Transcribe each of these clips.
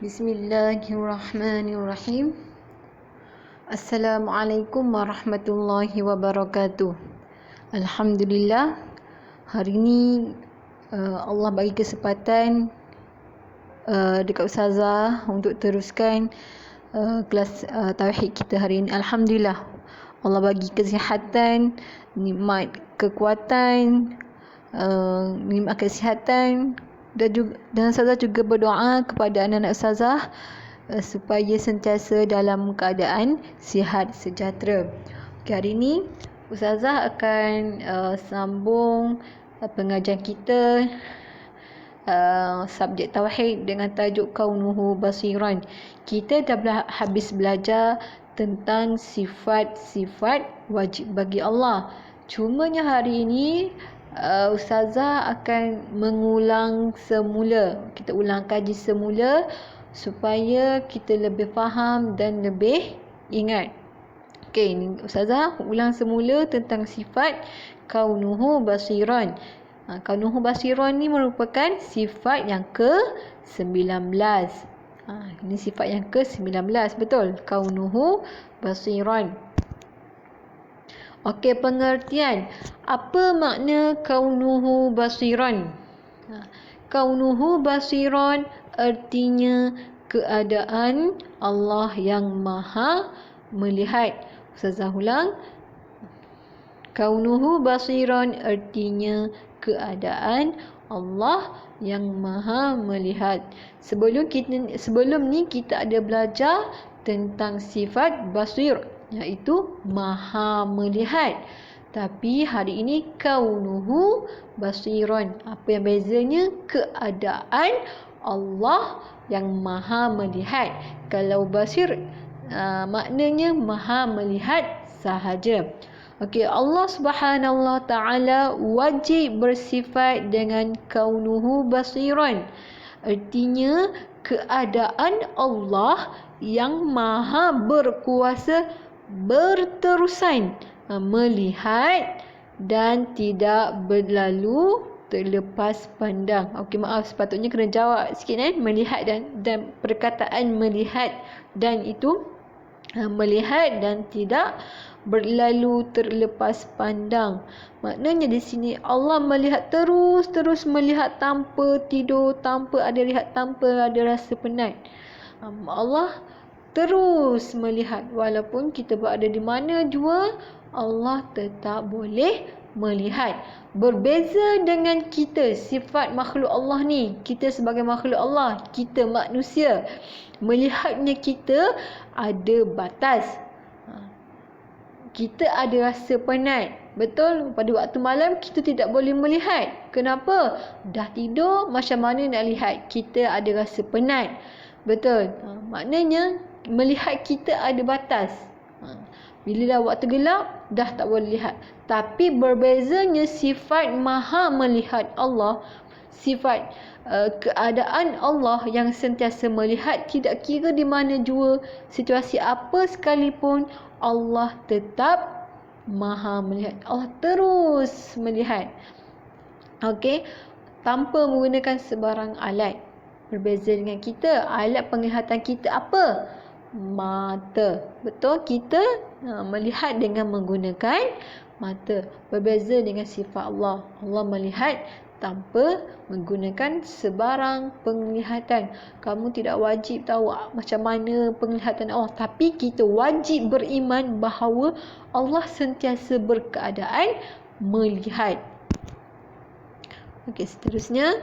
Bismillahirrahmanirrahim. Assalamualaikum warahmatullahi wabarakatuh. Alhamdulillah, hari ini Allah bagi kesempatan dekat Ustazah untuk teruskan kelas tauhid kita hari ini. Alhamdulillah, Allah bagi kesihatan, nikmat kekuatan, nikmat kesihatan, dan Ustazah juga berdoa kepada anak-anak Ustazah supaya sentiasa dalam keadaan sihat sejahtera. Okay, hari ini Ustazah akan sambung pengajian kita subjek tauhid dengan tajuk Kaunuhu Basiran. Kita dah habis belajar tentang sifat-sifat wajib bagi Allah. Cumanya hari ini Ustazah akan mengulang semula. Kita ulang kaji semula supaya kita lebih faham dan lebih ingat. Okey, ni Ustazah ulang semula tentang sifat Kaunuhu Basiran. Kaunuhu Basiran ni merupakan sifat yang ke-19. Ini sifat yang ke-19, betul? Kaunuhu Basiran. Okey, pengertian. Apa makna Kaunuhu Basiran? Kaunuhu Basiran artinya keadaan Allah yang Maha melihat. Ustazah ulang. Kaunuhu Basiran artinya keadaan Allah yang Maha melihat. Sebelum ni kita ada belajar tentang sifat basir, iaitu Maha melihat. Tapi hari ini Kaunuhu Basiran. Apa yang bezanya? Keadaan Allah yang Maha melihat. Kalau basir maknanya Maha melihat sahaja. Okey, Allah Subhanahu Wa Taala wajib bersifat dengan Kaunuhu Basiran. Artinya keadaan Allah yang Maha berkuasa berterusan melihat dan tidak berlalu terlepas pandang. Okey, maaf, sepatutnya kena jawab sikit melihat dan perkataan melihat dan itu melihat dan tidak berlalu terlepas pandang. Maknanya di sini Allah melihat terus melihat tanpa tidur, tanpa ada rehat, tanpa ada rasa penat. Allah terus melihat walaupun kita berada di mana jua, Allah tetap boleh melihat. Berbeza dengan kita, sifat makhluk Allah ni. Kita sebagai makhluk Allah, kita manusia, melihatnya kita ada batas. Kita ada rasa penat. Betul, pada waktu malam kita tidak boleh melihat. Kenapa? Dah tidur, macam mana nak lihat? Kita ada rasa penat. Betul. Maknanya melihat kita ada batas. Bila dah waktu gelap, dah tak boleh lihat. Tapi berbezanya sifat Maha melihat Allah, sifat keadaan Allah yang sentiasa melihat, tidak kira di mana jua, situasi apa sekalipun, Allah tetap Maha melihat. Allah terus melihat. Okey, tanpa menggunakan sebarang alat. Berbeza dengan kita, alat penglihatan kita apa? Mata. Betul, kita melihat dengan menggunakan mata. Berbeza dengan sifat Allah. Allah melihat tanpa menggunakan sebarang penglihatan. Kamu tidak wajib tahu macam mana penglihatan Allah, tapi kita wajib beriman bahawa Allah sentiasa berkeadaan melihat. Okey, seterusnya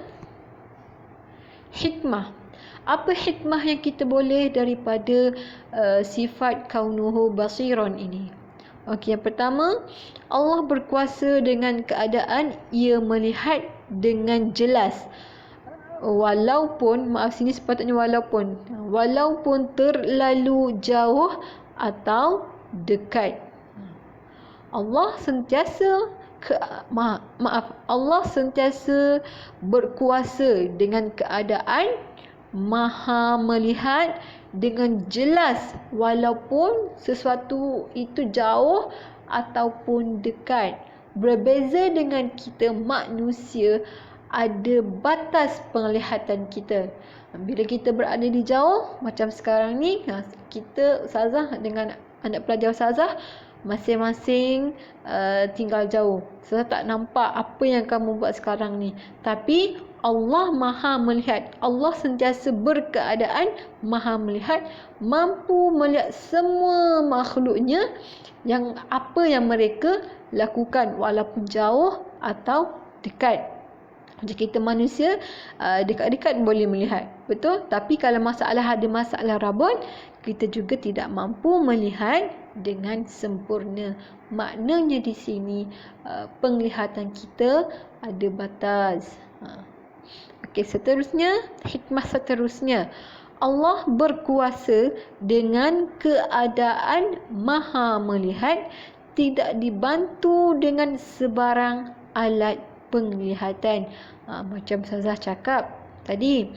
hikmah. Apa hikmah yang kita boleh daripada sifat Kaunuhu Basiran ini? Okey, yang pertama, Allah berkuasa dengan keadaan ia melihat dengan jelas. Walaupun, maaf sini sepatutnya walaupun terlalu jauh atau dekat. Allah sentiasa Allah sentiasa berkuasa dengan keadaan Maha melihat dengan jelas walaupun sesuatu itu jauh ataupun dekat. Berbeza dengan kita manusia, ada batas penglihatan kita. Bila kita berada di jauh, macam sekarang ni, kita ustazah dengan anak pelajar ustazah masing-masing tinggal jauh. Ustazah tak nampak apa yang kamu buat sekarang ni. Tapi Allah Maha melihat. Allah sentiasa berkeadaan Maha melihat, mampu melihat semua makhluknya yang apa yang mereka lakukan walaupun jauh atau dekat. Jika kita manusia dekat-dekat boleh melihat, betul? Tapi kalau ada masalah rabun, kita juga tidak mampu melihat dengan sempurna. Maknanya di sini penglihatan kita ada batas. Okey, seterusnya, hikmah seterusnya. Allah berkuasa dengan keadaan Maha melihat, tidak dibantu dengan sebarang alat penglihatan. Macam Ustazah cakap tadi,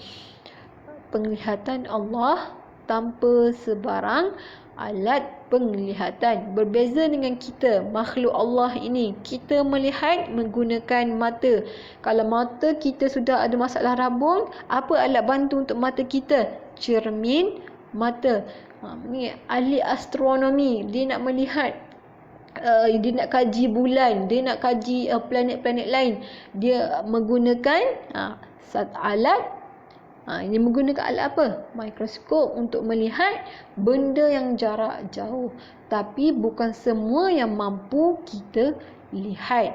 penglihatan Allah tanpa sebarang alat penglihatan. Berbeza dengan kita, makhluk Allah ini, kita melihat menggunakan mata. Kalau mata kita sudah ada masalah rabun, apa alat bantu untuk mata kita? Cermin mata. Ni ahli astronomi, dia nak melihat, dia nak kaji bulan, dia nak kaji planet-planet lain, dia menggunakan alat. Ini menggunakan alat apa? Mikroskop untuk melihat benda yang jarak jauh. Tapi bukan semua yang mampu kita lihat.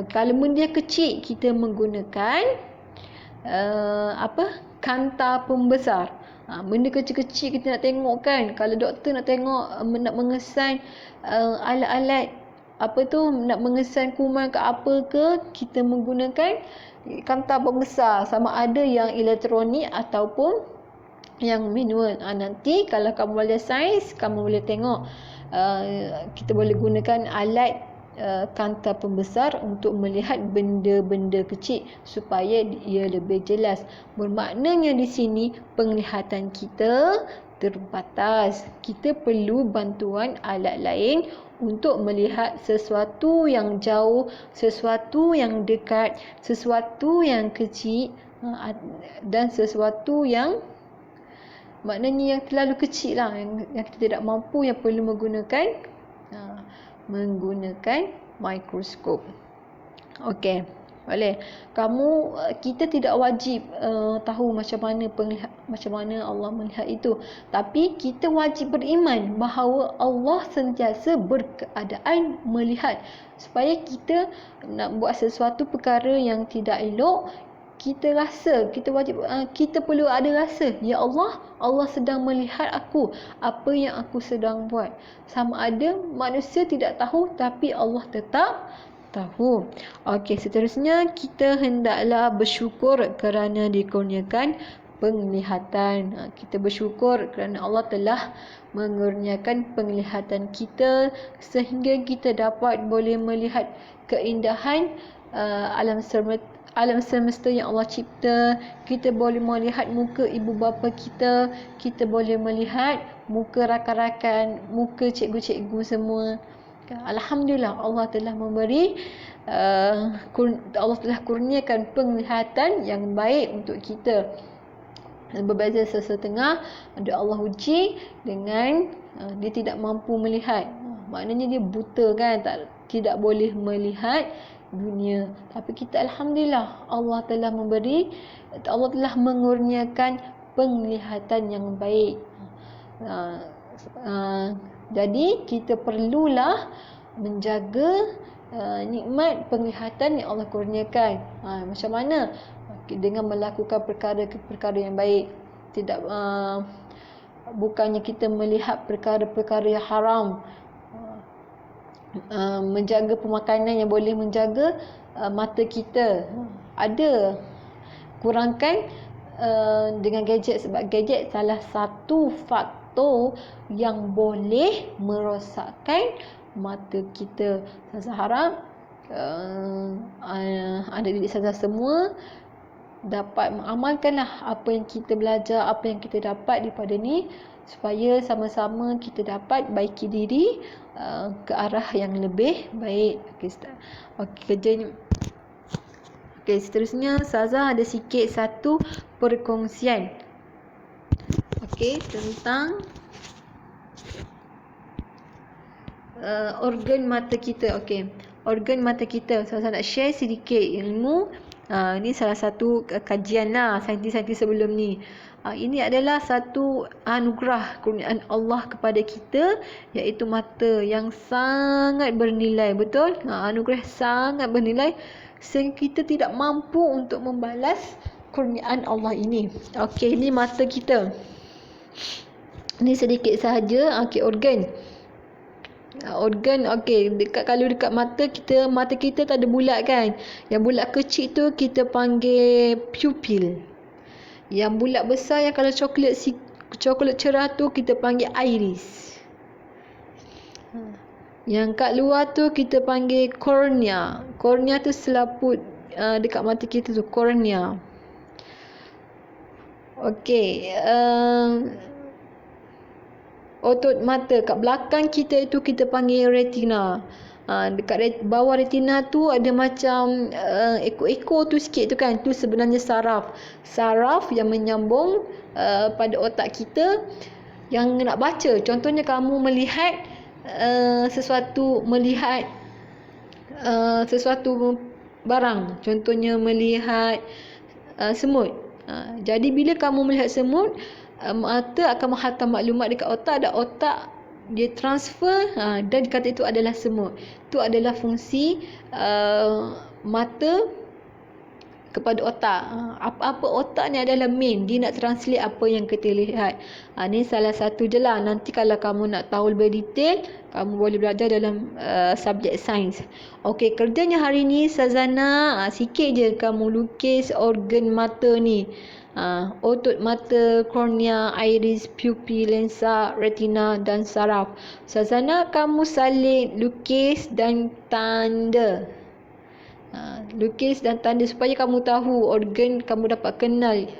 Kalau benda kecil, kita menggunakan kanta pembesar. Benda kecil-kecil kita nak tengok kan. Kalau doktor nak tengok, nak mengesan alat-alat nak mengesan kuman ke apa ke, kita menggunakan kanta pembesar, sama ada yang elektronik ataupun yang manual. Nanti kalau kamu belajar sains, kamu boleh tengok kita boleh gunakan alat kanta pembesar untuk melihat benda-benda kecil supaya ia lebih jelas. Bermaknanya di sini penglihatan kita terbatas. Kita perlu bantuan alat lain untuk melihat sesuatu yang jauh, sesuatu yang dekat, sesuatu yang kecil, dan sesuatu yang maknanya yang terlalu kecil lah, yang kita tidak mampu, yang perlu menggunakan mikroskop. Okey, boleh. Kita tidak wajib tahu macam mana Allah melihat itu, tapi kita wajib beriman bahawa Allah sentiasa berkeadaan melihat. Supaya kita nak buat sesuatu perkara yang tidak elok, kita rasa, kita perlu ada rasa, ya Allah, Allah sedang melihat aku, apa yang aku sedang buat. Sama ada manusia tidak tahu, tapi Allah tetap tahu. Okey, seterusnya kita hendaklah bersyukur kerana dikurniakan penglihatan. Kita bersyukur kerana Allah telah mengurniakan penglihatan kita sehingga kita dapat boleh melihat keindahan alam semesta yang Allah cipta. Kita boleh melihat muka ibu bapa kita, kita boleh melihat muka rakan-rakan, muka cikgu-cikgu semua. Alhamdulillah, Allah telah memberi Allah telah kurniakan penglihatan yang baik untuk kita. Berbeza sesetengah, ada Allah uji dengan dia tidak mampu melihat. Maknanya dia buta kan, tidak boleh melihat dunia. Tapi kita alhamdulillah, Allah telah mengurniakan penglihatan yang baik. Jadi kita perlulah menjaga nikmat penglihatan yang Allah kurniakan. Macam mana? Dengan melakukan perkara-perkara yang baik. Tidak bukannya kita melihat perkara-perkara yang haram. Menjaga pemakanan yang boleh menjaga mata kita. Ada kurangkan dengan gadget, sebab gadget salah satu faktor yang boleh merosakkan mata kita. Saya harap adik-adik saya semua dapat mengamalkanlah apa yang kita belajar, apa yang kita dapat daripada ni, supaya sama-sama kita dapat baiki diri ke arah yang lebih baik. Okey, kerjanya Okey, seterusnya Ustazah ada sikit satu perkongsian. Okey, tentang organ mata kita. Okey, organ mata kita. Ustazah nak share sedikit ilmu. Ini salah satu kajian lah saintis-saintis sebelum ni. Ini adalah satu anugerah kurniaan Allah kepada kita, iaitu mata yang sangat bernilai. Betul? Anugerah sangat bernilai sehingga kita tidak mampu untuk membalas kurniaan Allah ini. Okey, ini mata kita. Ini sedikit sahaja. Okey, organ. Organ, okey, kalau dekat mata kita tak ada bulat kan. Yang bulat kecil tu kita panggil pupil. Yang bulat besar yang kalau coklat cerah tu kita panggil iris. Yang kat luar tu kita panggil kornea. Kornea tu selaput dekat mata kita tu, kornea. Okey, otot mata kat belakang kita itu kita panggil retina. Dekat bawah retina tu ada macam ekor-ekor tu sikit tu kan, tu sebenarnya saraf. Saraf yang menyambung pada otak kita yang nak baca. Contohnya kamu melihat sesuatu barang, contohnya melihat semut. Jadi bila kamu melihat semut, mata akan menghantar maklumat dekat otak, dan otak dia transfer dan kata itu adalah semut. Itu adalah fungsi mata kepada otak. Apa-apa otak ni adalah main, dia nak translate apa yang kita lihat. Ni salah satu je lah. Nanti kalau kamu nak tahu lebih detail, kamu boleh belajar dalam subjek sains. Okey, kerjanya hari ni Sazana sikit je kamu lukis organ mata ni. Otot mata, kornea, iris, pupil, lensa, retina dan saraf. Sazana kamu salin, lukis dan tanda. Lukis dan tanda supaya kamu tahu organ, kamu dapat kenal